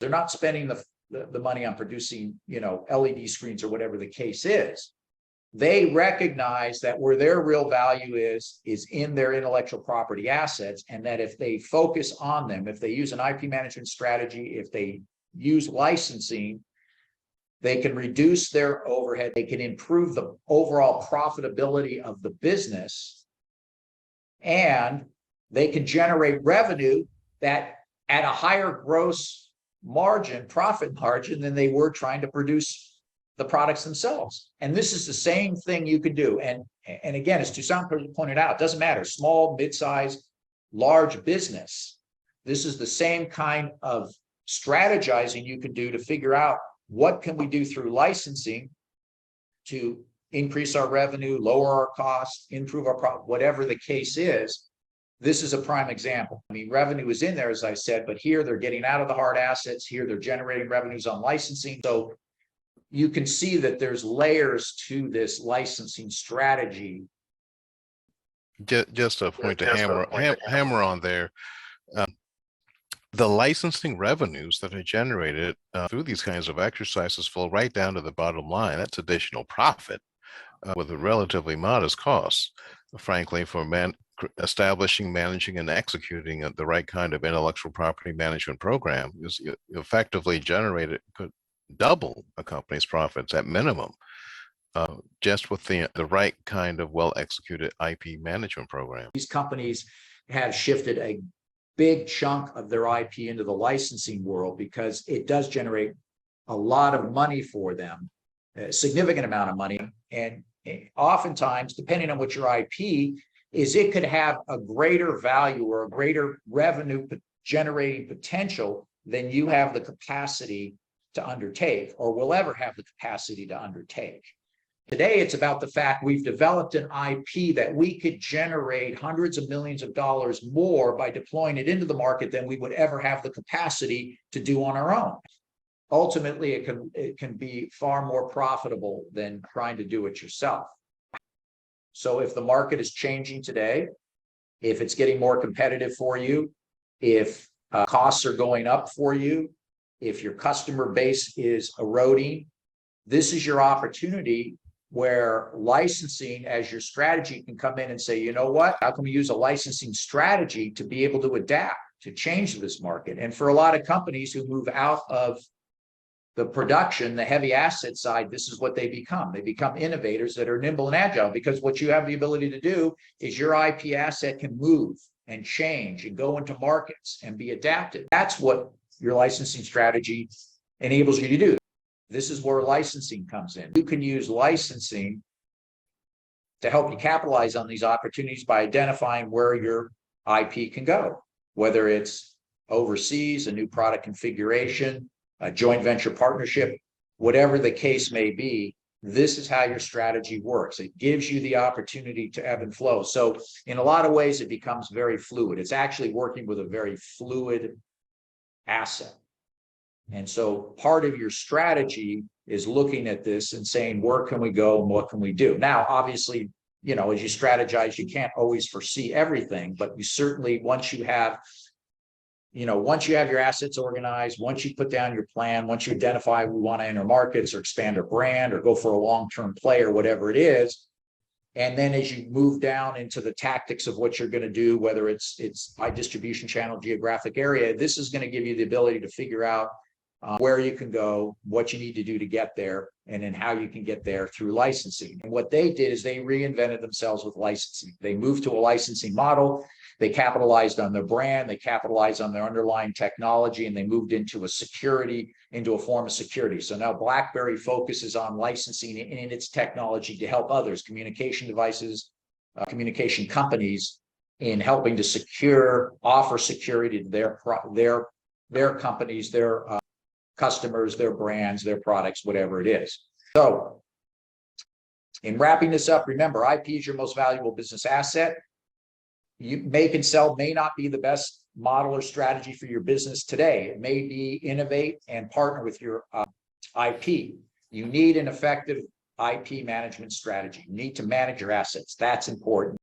They're not spending the money on producing, LED screens or whatever the case is. They recognize that where their real value is in their intellectual property assets, and that if they focus on them, if they use an IP management strategy, if they use licensing, they can reduce their overhead, they can improve the overall profitability of the business, and they can generate revenue that at a higher gross margin, profit margin, than they were trying to produce the products themselves. And this is the same thing you can do. And again, as Toussaint pointed out, it doesn't matter, small, mid-sized, large business. This is the same kind of strategizing you can do to figure out what can we do through licensing to increase our revenue, lower our costs, improve our profit, whatever the case is. This is a prime example. I mean, revenue is in there, as I said, but here they're getting out of the hard assets. Here they're generating revenues on licensing. So you can see that there's layers to this licensing strategy. Just a point to hammer on there. The licensing revenues that are generated through these kinds of exercises fall right down to the bottom line. That's additional profit with a relatively modest cost, frankly, for establishing, managing, and executing the right kind of intellectual property management program. Is effectively generated, could double a company's profits at minimum, just with the right kind of well-executed IP management program. These companies have shifted a big chunk of their IP into the licensing world because it does generate a lot of money for them, a significant amount of money. And oftentimes, depending on what your IP is, it could have a greater value or a greater revenue generating potential than you have the capacity to undertake or will ever have the capacity to undertake. Today, it's about the fact we've developed an IP that we could generate hundreds of millions of dollars more by deploying it into the market than we would ever have the capacity to do on our own. Ultimately, it can be far more profitable than trying to do it yourself. So if the market is changing today, if it's getting more competitive for you, if costs are going up for you, if your customer base is eroding, this is your opportunity where licensing as your strategy can come in and say, you know what, how can we use a licensing strategy to be able to adapt, to change this market? And for a lot of companies who move out of the production, the heavy asset side, this is what they become. They become innovators that are nimble and agile, because what you have the ability to do is your IP asset can move and change and go into markets and be adapted. That's what your licensing strategy enables you to do. This is where licensing comes in. You can use licensing to help you capitalize on these opportunities by identifying where your IP can go, whether it's overseas, a new product configuration, a joint venture partnership, whatever the case may be. This is how your strategy works. It gives you the opportunity to ebb and flow. So in a lot of ways, it becomes very fluid. It's actually working with a very fluid asset. And so part of your strategy is looking at this and saying, where can we go and what can we do? Now, obviously, as you strategize, you can't always foresee everything, but you certainly, once you have your assets organized, once you put down your plan, once you identify we want to enter markets or expand our brand or go for a long-term play or whatever it is, and then as you move down into the tactics of what you're going to do, whether it's by distribution channel, geographic area, this is going to give you the ability to figure out where you can go, what you need to do to get there, and then how you can get there through licensing. And what they did is they reinvented themselves with licensing. They moved to a licensing model. They capitalized on their brand. They capitalized on their underlying technology, and they moved into a form of security. So now BlackBerry focuses on licensing in its technology to help others, communication devices, communication companies, in helping to offer security to their companies, their customers, their brands, their products, whatever it is. So in wrapping this up, remember, IP is your most valuable business asset. You make and sell may not be the best model or strategy for your business today. It may be innovate and partner with your IP. You need an effective IP management strategy. You need to manage your assets. That's important.